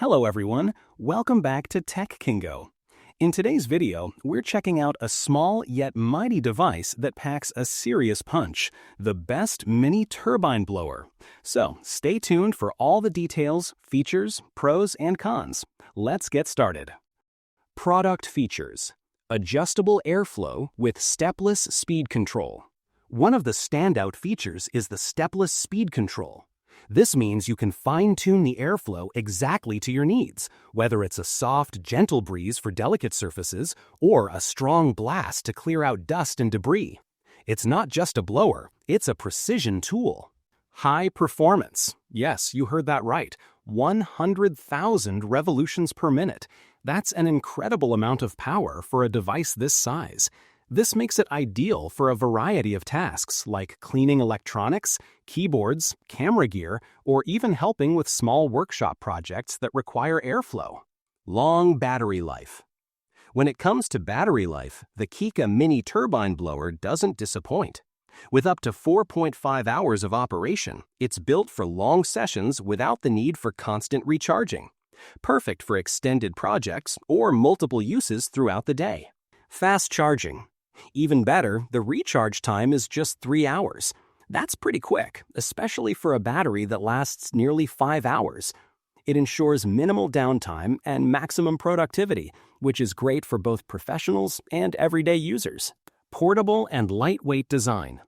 Hello everyone, welcome back to Tech Kingo. In today's video, we're checking out a small yet mighty device that packs a serious punch, the best mini turbine blower. So stay tuned for all the details, features, pros, and cons. Let's get started. Product features: adjustable airflow with stepless speed control. One of the standout features is the stepless speed control. This means you can fine-tune the airflow exactly to your needs, whether it's a soft, gentle breeze for delicate surfaces or a strong blast to clear out dust and debris. It's not just a blower, it's a precision tool. High performance. Yes, you heard that right. 100,000 revolutions per minute. That's an incredible amount of power for a device this size. This makes it ideal for a variety of tasks like cleaning electronics, keyboards, camera gear, or even helping with small workshop projects that require airflow. Long battery life. When it comes to battery life, the Kingo Mini Turbine Blower doesn't disappoint. With up to 4.5 hours of operation, it's built for long sessions without the need for constant recharging. Perfect for extended projects or multiple uses throughout the day. Fast charging. Even better, the recharge time is just 3 hours. That's pretty quick, especially for a battery that lasts nearly 5 hours. It ensures minimal downtime and maximum productivity, which is great for both professionals and everyday users. Portable and lightweight design.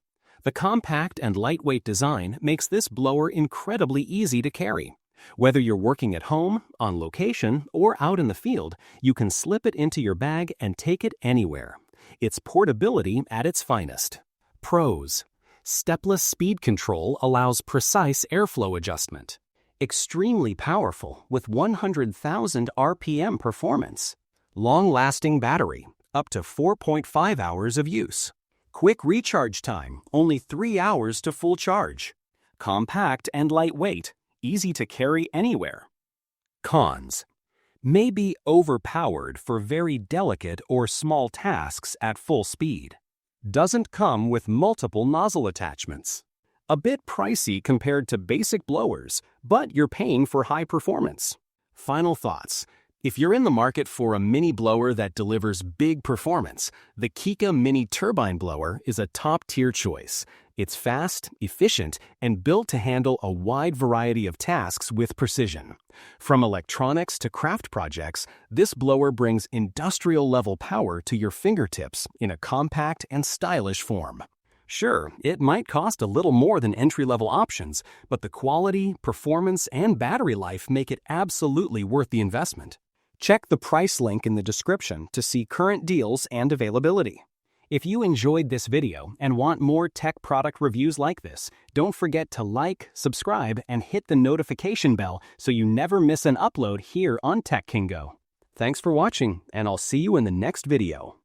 The compact and lightweight design makes this blower incredibly easy to carry. Whether you're working at home, on location, or out in the field, you can slip it into your bag and take it anywhere. It's portability at its finest. Pros: stepless speed control allows precise airflow adjustment. Extremely powerful with 100,000 RPM performance. Long-lasting battery, up to 4.5 hours of use. Quick recharge time, only 3 hours to full charge. Compact and lightweight, easy to carry anywhere. Cons: may be overpowered for very delicate or small tasks at full speed. Doesn't come with multiple nozzle attachments. A bit pricey compared to basic blowers, but you're paying for high performance. Final thoughts. If you're in the market for a mini blower that delivers big performance, the Kingo Mini Turbine Blower is a top-tier choice. It's fast, efficient, and built to handle a wide variety of tasks with precision. From electronics to craft projects, this blower brings industrial-level power to your fingertips in a compact and stylish form. Sure, it might cost a little more than entry-level options, but the quality, performance, and battery life make it absolutely worth the investment. Check the price link in the description to see current deals and availability. If you enjoyed this video and want more tech product reviews like this, don't forget to like, subscribe, and hit the notification bell so you never miss an upload here on Tech Kingo. Thanks for watching, and I'll see you in the next video.